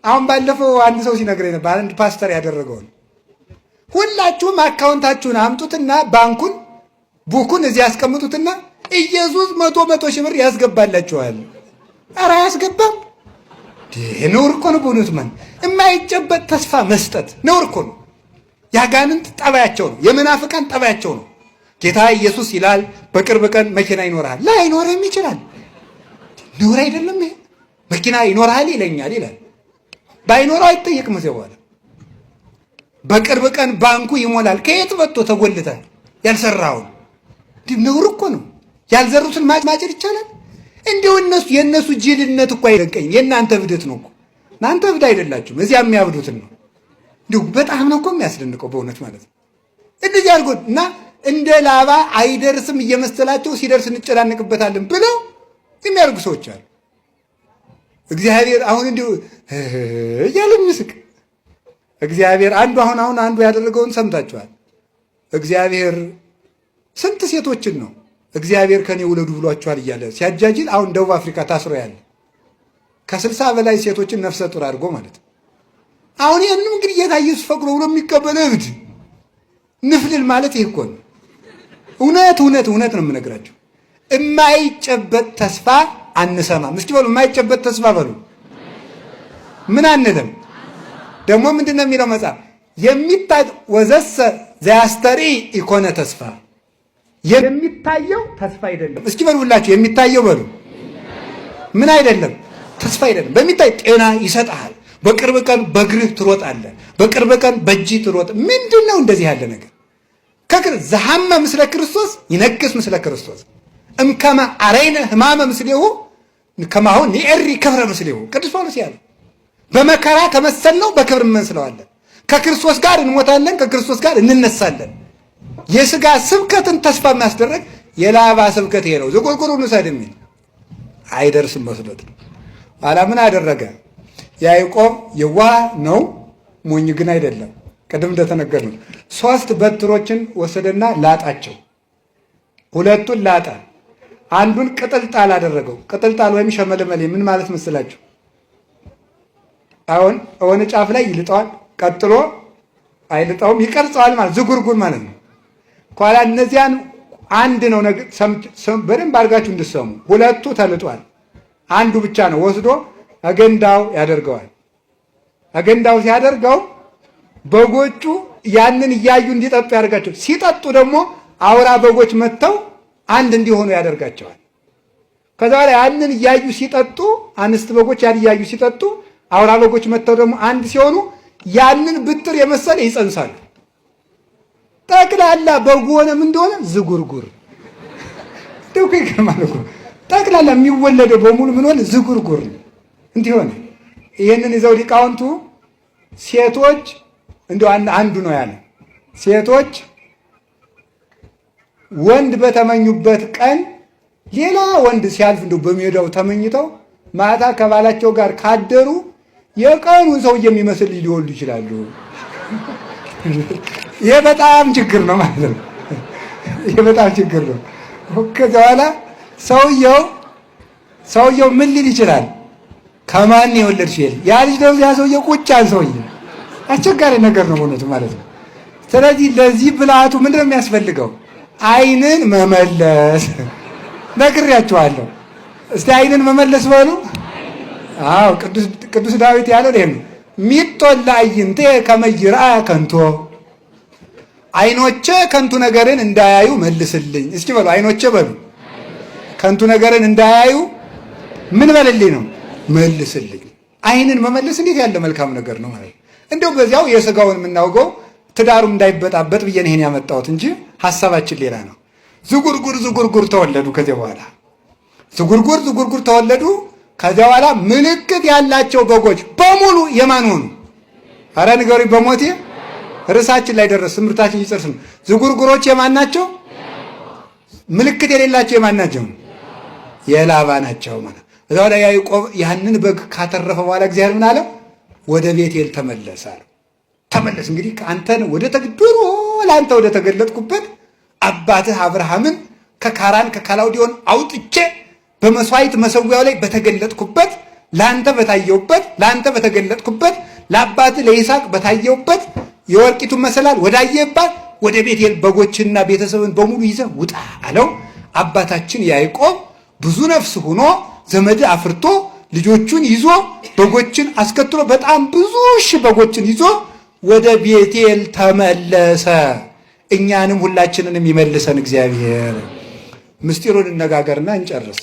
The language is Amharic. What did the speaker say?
አሁን ባለፈው አንድ ሰው ሲነግረኝ ነበር፣ አንድ ፓስተር ያደረገውን ሁላችሁም አካውንታችሁን አምጡትና ባንኩን ቡኩን እዚህ ያስቀምጡትና ኢየሱስ መቶ ሺህ ብር ያስገባላችኋል። ኧረ አያስገባም። ነውር እኮ ነው። በእውነት ማን የማይጨበጥ ተስፋ መስጠት ነውር እኮ ነው። ያጋንንት ጠባያቸው ነው። የመናፍቃን ጠባያቸው ነው። ጌታ ኢየሱስ ይላል በቅርብ ቀን መኪና ይኖርሃል። ላይኖርህም ይችላል። ነውር አይደለም ይሄ? መኪና ይኖርሃል ይለኛል ይላል። ባይኖረው አይጠየቅም። እዚያ በኋላ በቅርብ ቀን ባንኩ ይሞላል። ከየት መጥቶ ተጎልተህ ያልሰራውን? ነውር እኮ ነው። ያልዘሩትን ማጨድ ይቻላል? እንዲሁ የእነሱ ጅልነት እኮ አይደንቀኝ። የእናንተ እብደት ነው እኮ። እናንተ እብድ አይደላችሁም። እዚያ የሚያብዱትን ነው። እንዲሁ በጣም ነው እኮ የሚያስደንቀው በእውነት ማለት ነው። እንደዚህ አድርጎ እና እንደ ላባ አይደርስም እየመሰላቸው ሲደርስ እንጨናነቅበታለን ብለው የሚያደርጉ ሰዎች አሉ። እግዚአብሔር አሁን እንዲሁ እያለ የሚስቅ እግዚአብሔር አሁን አንዱ ያደረገውን ሰምታችኋል። እግዚአብሔር ስንት ሴቶችን ነው እግዚአብሔር ከኔ ውለዱ ብሏቸዋል እያለ ሲያጃጅል አሁን ደቡብ አፍሪካ ታስሮ ያለ ከ60 በላይ ሴቶችን ነፍሰ ጡር አድርጎ ማለት ነው። አሁን ይህንም እንግዲህ ጌታ ኢየሱስ ፈቅዶ ብሎ የሚቀበል እብድ ንፍልል ማለት ይህ እኮ ነው። እውነት ነው የምነግራቸው። የማይጨበጥ ተስፋ አንሰማም። እስኪ በሉ የማይጨበጥ ተስፋ በሉ። ምን አንልም። ደግሞ ምንድን ነው የሚለው መጽሐፍ? ወዘሰ ዘያስተሪ ኢኮነ ተስፋ፣ የሚታየው ተስፋ አይደለም። እስኪ በሉ ሁላችሁ የሚታየው በሉ። ምን አይደለም? ተስፋ አይደለም። በሚታይ ጤና ይሰጥሃል። በቅርብ ቀን በእግርህ ትሮጣለህ። በቅርብ ቀን በእጅህ ትሮጥ። ምንድን ነው እንደዚህ ያለ ነገር? ዘሐመ ምስለ ክርስቶስ ይነግስ ምስለ ክርስቶስ እምከመ አረይነ ሕማመ ምስሌሁ ከማሁ ንኤሪ ክብረ ምስሌሁ። ቅዱስ ጳውሎስ ያለ በመከራ ከመሰልነው በክብር እንመስለዋለን። ከክርስቶስ ጋር እንሞታለን፣ ከክርስቶስ ጋር እንነሳለን። የሥጋ ስብከትን ተስፋ የሚያስደረግ የላባ ስብከት ይሄ ነው። ዝቁልቁሉን ውሰድ የሚል አይደርስም መስሎት ነው። ኋላ ምን አደረገ? ያዕቆብ የዋህ ነው፣ ሞኝ ግን አይደለም። ቅድም እንደተነገርነው 3 በትሮችን ወሰደና ላጣቸው። 2ቱን ላጠ፣ አንዱን ቅጥልጣል አደረገው። ቅጥልጣል ወይም ሸመለመሌ ምን ማለት መስላችሁ? አሁን የሆነ ጫፍ ላይ ይልጠዋል፣ ቀጥሎ አይልጠውም፣ ይቀርጸዋል ማለት ዝጉርጉር ማለት ነው። ኋላ እነዚያን አንድ ነው በደንብ አድርጋችሁ እንድሰሙ። 2ቱ ተልጧል፣ አንዱ ብቻ ነው ወስዶ አገንዳው ያደርገዋል። አገንዳው ሲያደርገው በጎቹ ያንን እያዩ እንዲጠጡ ያደርጋቸው። ሲጠጡ ደግሞ አውራ በጎች መጥተው አንድ እንዲሆኑ ያደርጋቸዋል። ከዛ በኋላ ያንን እያዩ ሲጠጡ፣ አንስት በጎች ያን እያዩ ሲጠጡ፣ አውራ በጎች መጥተው ደግሞ አንድ ሲሆኑ ያንን ብትር የመሰለ ይጸንሳሉ። ጠቅላላ በጉ ሆነ ምን እንደሆነ ዝጉርጉር። ደውኩ ይገርማል እኮ ጠቅላላ የሚወለደው በሙሉ ምን ሆነ? ዝጉርጉር እንዲህ ሆነ። ይህንን ይዘው ሊቃውንቱ ሴቶች እንደው አንዱ ነው ያለ ሴቶች ወንድ በተመኙበት ቀን ሌላ ወንድ ሲያልፍ እንደው በሜዳው ተመኝተው ማታ ከባላቸው ጋር ካደሩ የቀኑን ሰው የሚመስል ሊወልዱ ይችላሉ። ይሄ በጣም ችግር ነው ማለት ነው። ይሄ በጣም ችግር ነው። ከዛ በኋላ ሰውየው ምን ሊል ይችላል? ከማን የወለድሽ ይል ያ ልጅ ደግሞ ያ ሰውየው ቁጫን ሰውዬ አስቸጋሪ ነገር ነው በእውነቱ ማለት ነው። ስለዚህ ለዚህ ብልሃቱ ምንድን ነው የሚያስፈልገው? ዓይንን መመለስ ነግሬያችኋለሁ። እስቲ ዓይንን መመለስ በሉ። አዎ ቅዱስ ዳዊት ያለው ይሄ ነው። ሚጦላ አይንቴ ከመይራ ከንቶ፣ ዓይኖቼ ከንቱ ነገርን እንዳያዩ መልስልኝ። እስኪ በሉ ዓይኖቼ በሉ ከንቱ ነገርን እንዳያዩ ምን በልልኝ ነው? መልስልኝ። ዓይንን መመለስ እንዴት ያለ መልካም ነገር ነው ማለት ነው። እንደው በዚያው የሥጋውን የምናውቀው ትዳሩም እንዳይበጣበጥ ብዬ ነው ይሄን ያመጣሁት እንጂ ሐሳባችን ሌላ ነው። ዝጉርጉር ተወለዱ። ከዚያ በኋላ ዝጉርጉር ተወለዱ። ከዚያ በኋላ ምልክት ያላቸው በጎች በሙሉ የማን ሆኑ? ኧረ ንገሩኝ በሞቴ ርዕሳችን ላይ ደረስ። ትምህርታችን ይጨርስ ነው። ዝጉርጉሮች የማን ናቸው? ምልክት የሌላቸው የማን ናቸው? የላባ ናቸው ማለት። እዛው ላይ ያዕቆብ ያንን በግ ካተረፈ በኋላ እግዚአብሔር ምን አለ? ወደ ቤቴል ተመለስ አለ። ተመለስ እንግዲህ አንተን ድሮ ለአንተ ወደ ተገለጥኩበት አባትህ አብርሃምን ከካራን ከካላውዲዮን አውጥቼ በመስዋዕት መሰዊያው ላይ በተገለጥኩበት ላንተ በታየውበት ላንተ በተገለጥኩበት ለአባት ለይስሐቅ በታየውበት የወርቂቱን መሰላል ወዳየባት ወደ ቤቴል በጎችና ቤተሰብን በሙሉ ይዘህ ውጣ አለው። አባታችን ያዕቆብ ብዙ ነፍስ ሆኖ ዘመድ አፍርቶ ልጆቹን ይዞ በጎችን አስከትሎ በጣም ብዙ ሺህ በጎችን ይዞ ወደ ቤቴል ተመለሰ። እኛንም ሁላችንንም ይመልሰን እግዚአብሔር። ምስጢሩን እነጋገርና እንጨርስ።